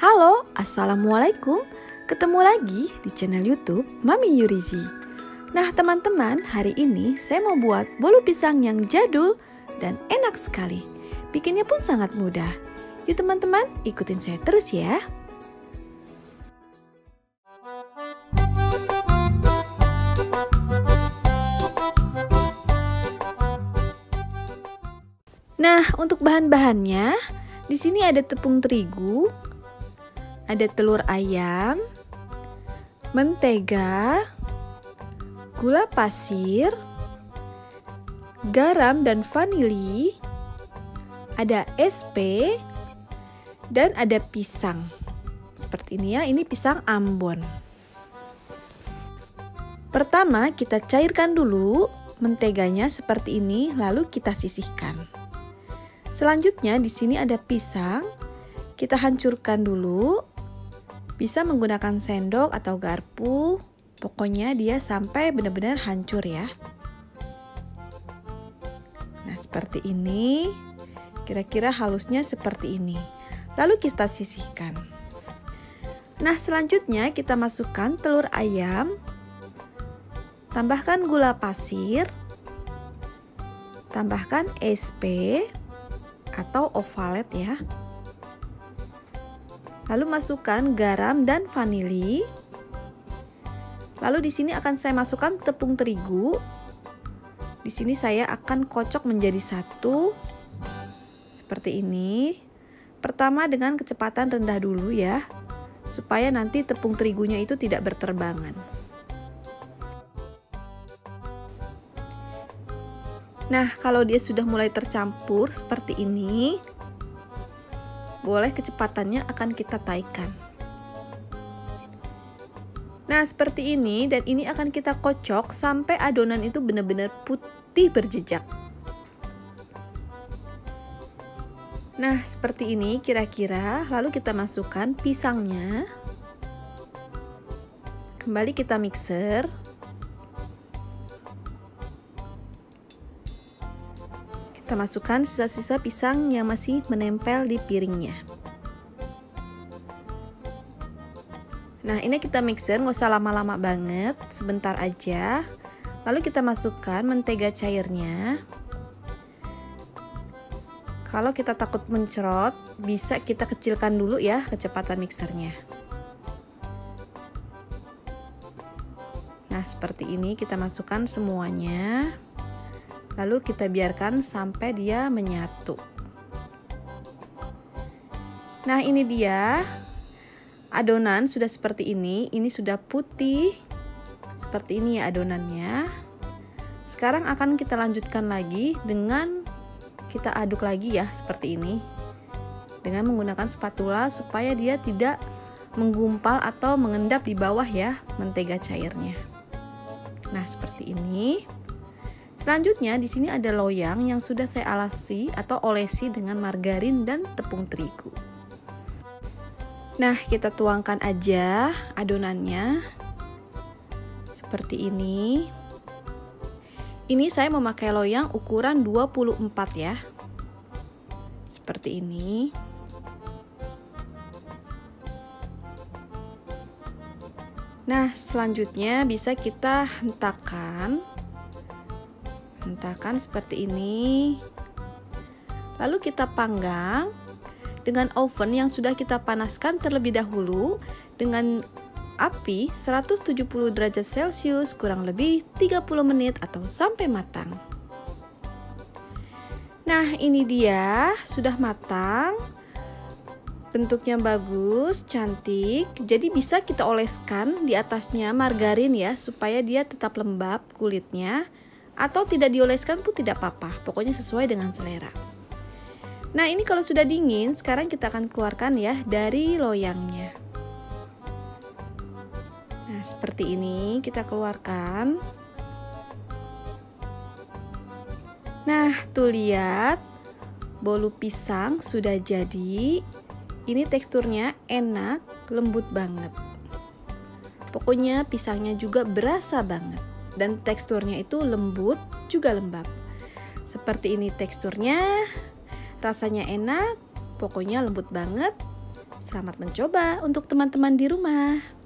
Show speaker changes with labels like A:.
A: Halo, Assalamualaikum. Ketemu lagi di channel YouTube Mami Yurizi. Nah teman-teman, hari ini saya mau buat bolu pisang yang jadul dan enak sekali. Bikinnya pun sangat mudah. Yuk teman-teman, ikutin saya terus ya. Nah, untuk bahan-bahannya, di sini ada tepung terigu, ada telur ayam, mentega, gula pasir, garam dan vanili, ada SP, dan ada pisang. Seperti ini ya, ini pisang Ambon. Pertama, kita cairkan dulu menteganya seperti ini, lalu kita sisihkan. Selanjutnya di sini ada pisang, kita hancurkan dulu. Bisa menggunakan sendok atau garpu, pokoknya dia sampai benar-benar hancur ya. Nah seperti ini, kira-kira halusnya seperti ini. Lalu kita sisihkan. Nah selanjutnya kita masukkan telur ayam, tambahkan gula pasir, tambahkan SP atau ovalet ya. Lalu masukkan garam dan vanili. Lalu di sini akan saya masukkan tepung terigu. Di sini saya akan kocok menjadi satu seperti ini. Pertama dengan kecepatan rendah dulu ya, supaya nanti tepung terigunya itu tidak berterbangan. Nah, kalau dia sudah mulai tercampur seperti ini, boleh kecepatannya akan kita taikkan. Nah, seperti ini, dan ini akan kita kocok sampai adonan itu benar-benar putih berjejak. Nah, seperti ini kira-kira, lalu kita masukkan pisangnya. Kembali kita mixer. Kita masukkan sisa-sisa pisang yang masih menempel di piringnya. Nah ini kita mixer, nggak usah lama-lama banget, sebentar aja. Lalu kita masukkan mentega cairnya. Kalau kita takut mencerot, bisa kita kecilkan dulu ya kecepatan mixernya. Nah seperti ini kita masukkan semuanya. Lalu kita biarkan sampai dia menyatu. Nah ini dia, adonan sudah seperti ini sudah putih. Seperti ini ya adonannya. Sekarang akan kita lanjutkan lagi dengan kita aduk lagi ya seperti ini. Dengan menggunakan spatula supaya dia tidak menggumpal atau mengendap di bawah ya mentega cairnya. Nah seperti ini. Selanjutnya di sini ada loyang yang sudah saya alasi atau olesi dengan margarin dan tepung terigu. Nah, kita tuangkan aja adonannya. Seperti ini. Ini saya memakai loyang ukuran 24 ya. Seperti ini. Nah, selanjutnya bisa kita hentakan seperti ini. Lalu kita panggang dengan oven yang sudah kita panaskan terlebih dahulu dengan api 170 derajat Celcius kurang lebih 30 menit atau sampai matang. Nah ini dia sudah matang, bentuknya bagus, cantik. Jadi bisa kita oleskan di atasnya margarin ya supaya dia tetap lembab kulitnya. Atau tidak dioleskan pun tidak apa-apa, pokoknya sesuai dengan selera. Nah ini kalau sudah dingin, sekarang kita akan keluarkan ya dari loyangnya. Nah seperti ini kita keluarkan. Nah tuh lihat, bolu pisang sudah jadi. Ini teksturnya enak, lembut banget. Pokoknya pisangnya juga berasa banget. Dan teksturnya itu lembut juga lembab. Seperti ini teksturnya, rasanya enak, pokoknya lembut banget. Selamat mencoba untuk teman-teman di rumah.